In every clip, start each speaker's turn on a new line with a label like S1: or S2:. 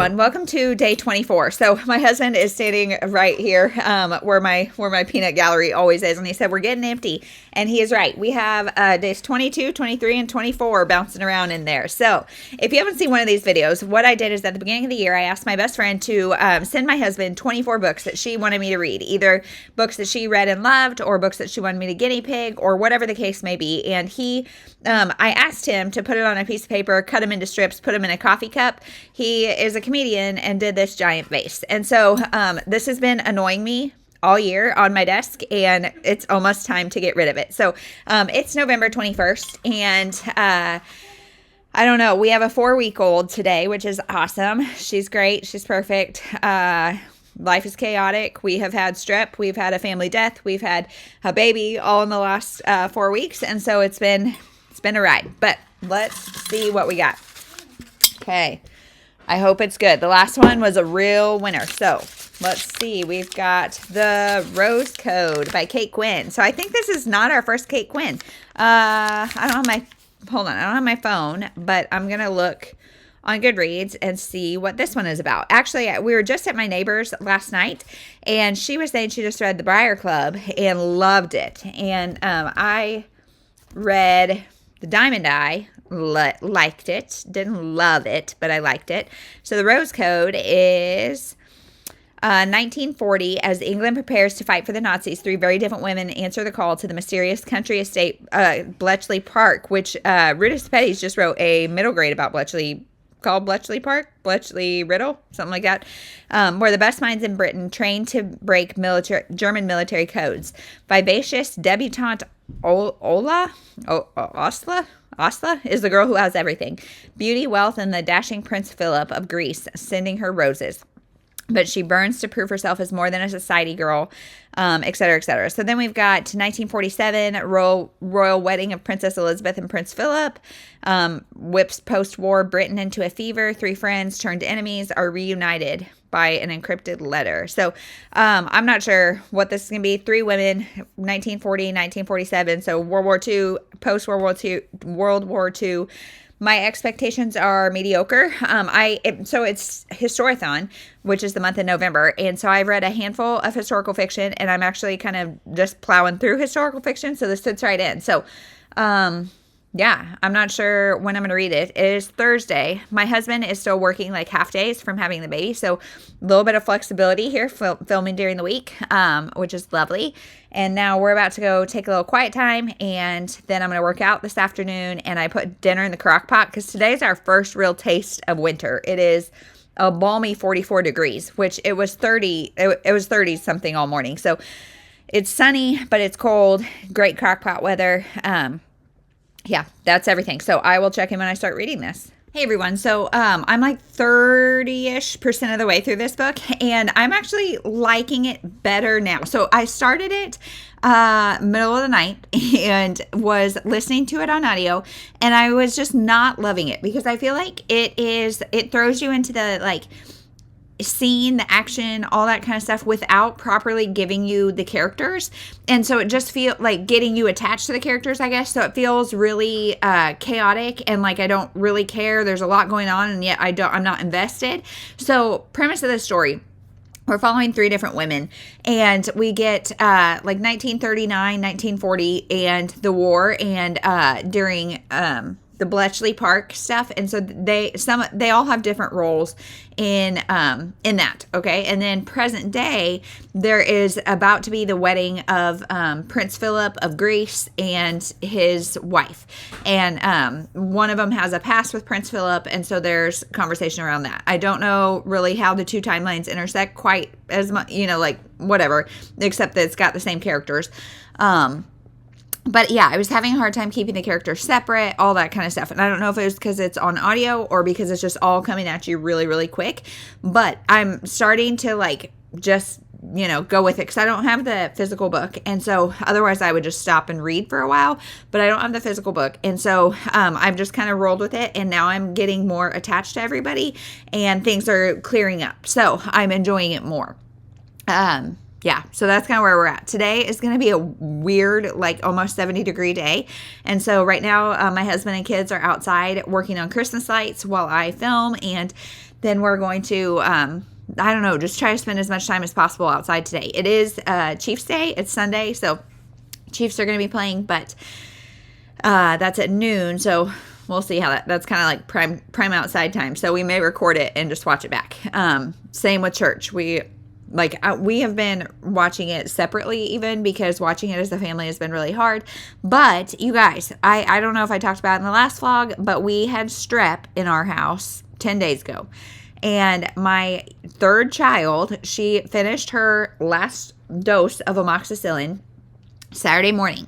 S1: everyone, welcome to day 24. So my husband is standing right here where my peanut gallery always is, and he said we're getting empty, and he is right. We have days 22, 23, and 24 bouncing around in there. So if you haven't seen one of these videos, what I did is at the beginning of the year I asked my best friend to send my husband 24 books that she wanted me to read, either books that she read and loved or books that she wanted me to guinea pig or whatever the case may be. And I asked him to put it on a piece of paper, cut them into strips, put them in a coffee cup. He is a comedian and did this giant vase. And so this has been annoying me all year on my desk, and it's almost time to get rid of it. So it's November 21st, and I don't know. We have a 4-week-old today, which is awesome. She's great. She's perfect. Life is chaotic. We have had strep. We've had a family death. We've had a baby all in the last 4 weeks. And so it's been a ride. But let's see what we got. Okay. I hope it's good. The last one was a real winner. So let's see. We've got The Rose Code by Kate Quinn. So I think this is not our first Kate Quinn. I don't have my phone, but I'm going to look on Goodreads and see what this one is about. Actually, we were just at my neighbor's last night, and she was saying she just read The Briar Club and loved it. And I read The Diamond Eye, liked it, didn't love it, but I liked it. So The Rose Code is 1940, as England prepares to fight for the Nazis, 3 very different women answer the call to the mysterious country estate, Bletchley Park, which Rudis Petty's just wrote a middle grade about Bletchley, called Bletchley Park, Bletchley Riddle, something like that, where the best minds in Britain trained to break German military codes. Vivacious debutante Osla is the girl who has everything. Beauty, wealth, and the dashing Prince Philip of Greece sending her roses. But she burns to prove herself as more than a society girl, et cetera, et cetera. So then we've got 1947, royal wedding of Princess Elizabeth and Prince Philip, whips post-war Britain into a fever. 3 friends turned enemies are reunited by an encrypted letter. So I'm not sure what this is going to be. 3 women, 1940, 1947. So World War II, post-World War II. My expectations are mediocre. So it's Historathon, which is the month of November. And so I've read a handful of historical fiction, and I'm actually kind of just plowing through historical fiction. So this fits right in. So, yeah, I'm not sure when I'm going to read it. It is Thursday. My husband is still working like half days from having the baby. So a little bit of flexibility here, filming during the week, which is lovely. And now we're about to go take a little quiet time, and then I'm going to work out this afternoon, and I put dinner in the crock pot because today's our first real taste of winter. It is a balmy 44 degrees, which it was 30. It was 30 something all morning. So it's sunny, but it's cold. Great crock pot weather. Yeah, that's everything. So I will check in when I start reading this. Hey everyone. So I'm like 30-ish% of the way through this book, and I'm actually liking it better now. So I started it middle of the night and was listening to it on audio, and I was just not loving it because I feel like it throws you into the like scene, the action, all that kind of stuff without properly giving you the characters. And so it just feels like getting you attached to the characters, I guess. So it feels really chaotic and like I don't really care. There's a lot going on, and yet I'm not invested. So premise of the story, we're following 3 different women, and we get like 1939, 1940 and the war, and during the Bletchley Park stuff. And so they all have different roles in that. Okay. And then present day, there is about to be the wedding of Prince Philip of Greece and his wife. And one of them has a past with Prince Philip. And so there's conversation around that. I don't know really how the 2 timelines intersect quite as much, like whatever, except that it's got the same characters. But yeah, I was having a hard time keeping the characters separate, all that kind of stuff. And I don't know if it was because it's on audio or because it's just all coming at you really, really quick. But I'm starting to like just, go with it because I don't have the physical book. And so otherwise I would just stop and read for a while. But I don't have the physical book. And so I've just kind of rolled with it. And now I'm getting more attached to everybody and things are clearing up. So I'm enjoying it more. yeah, so that's kind of where we're at. Today is going to be a weird, like almost 70-degree day. And so right now, my husband and kids are outside working on Christmas lights while I film. And then we're going to, I don't know, just try to spend as much time as possible outside today. It is Chiefs Day. It's Sunday. So Chiefs are going to be playing, but that's at noon. So we'll see how that's kind of like prime outside time. So we may record it and just watch it back. Same with church. We have been watching it separately even because watching it as a family has been really hard. But you guys, I don't know if I talked about it in the last vlog, but we had strep in our house 10 days ago. And my third child, she finished her last dose of amoxicillin Saturday morning.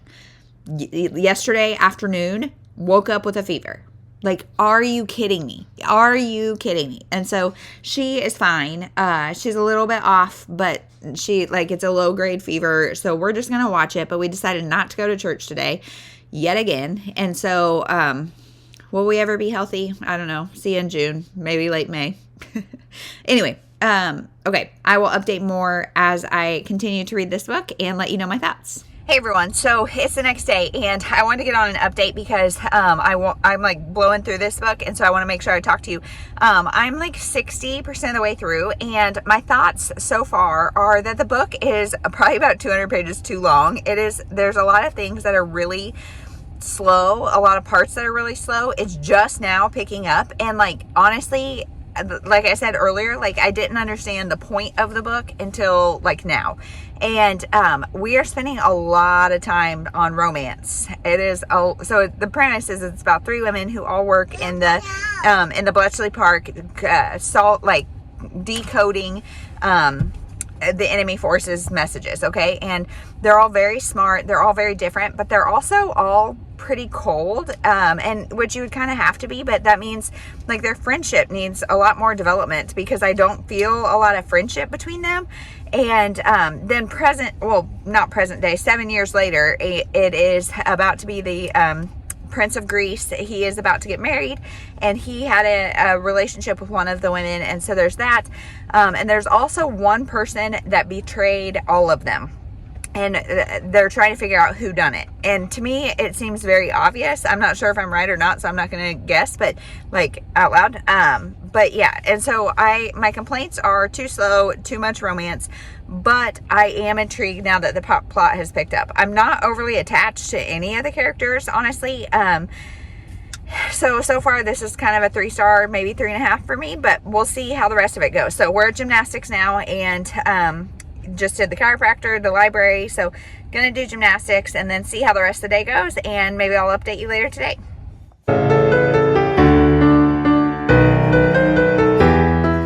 S1: Yesterday afternoon, woke up with a fever. Like, are you kidding me? Are you kidding me? And so she is fine. She's a little bit off, but it's a low grade fever. So we're just going to watch it. But we decided not to go to church today yet again. And so, will we ever be healthy? I don't know. See you in June, maybe late May. Anyway, okay. I will update more as I continue to read this book and let you know my thoughts. Hey everyone, so it's the next day and I wanted to get on an update because I'm like blowing through this book, and so I want to make sure I talk to you. I'm like 60% of the way through, and my thoughts so far are that the book is probably about 200 pages too long. There's a lot of things that are really slow, a lot of parts that are really slow. It's just now picking up, and like honestly, like I said earlier, like I didn't understand the point of the book until like now. And we are spending a lot of time on romance. So the premise is it's about 3 women who all work in the Bletchley Park decoding the enemy forces messages, okay? And they're all very smart, they're all very different, but they're also all pretty cold, and which you would kind of have to be, but that means like their friendship needs a lot more development because I don't feel a lot of friendship between them. And then not present day, 7 years later, it is about to be the Prince of Greece. He is about to get married, and he had a relationship with one of the women, and so there's that. And there's also one person that betrayed all of them, and they're trying to figure out who done it. And to me, it seems very obvious. I'm not sure if I'm right or not, so I'm not going to guess, but like out loud. But yeah, and so my complaints are too slow, too much romance, but I am intrigued now that the plot has picked up. I'm not overly attached to any of the characters, honestly. So far this is kind of a 3-star, maybe 3.5 for me, but we'll see how the rest of it goes. So we're at gymnastics now, and just did the chiropractor, the library, so gonna do gymnastics and then see how the rest of the day goes, and maybe I'll update you later today.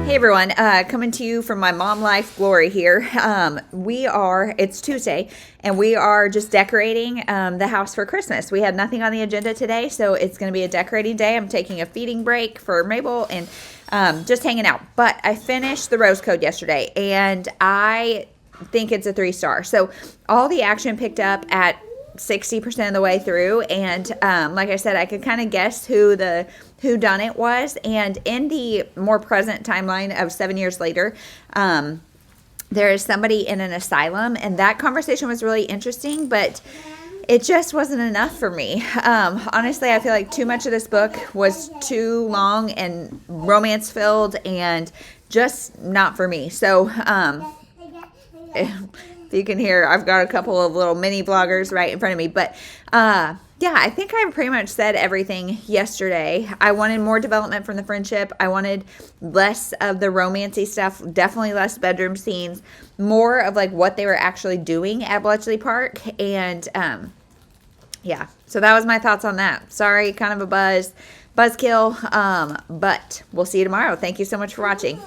S1: Hey everyone, coming to you from my mom life glory here. It's Tuesday, and we are just decorating the house for Christmas. We had nothing on the agenda today, so it's going to be a decorating day. I'm taking a feeding break for Mabel and just hanging out. But I finished the rose code yesterday, and I think it's a 3-star. So all the action picked up at 60% of the way through, and like I said, I could kind of guess who done it was. And in the more present timeline of 7 years later, there is somebody in an asylum, and that conversation was really interesting, but it just wasn't enough for me. Honestly, I feel like too much of this book was too long and romance filled and just not for me. So if you can hear, I've got a couple of little mini vloggers right in front of me. But yeah, I think I pretty much said everything yesterday. I wanted more development from the friendship. I wanted less of the romancy stuff, definitely less bedroom scenes, more of like what they were actually doing at Bletchley Park. And yeah, so that was my thoughts on that. Sorry, kind of a buzzkill, but we'll see you tomorrow. Thank you so much for watching.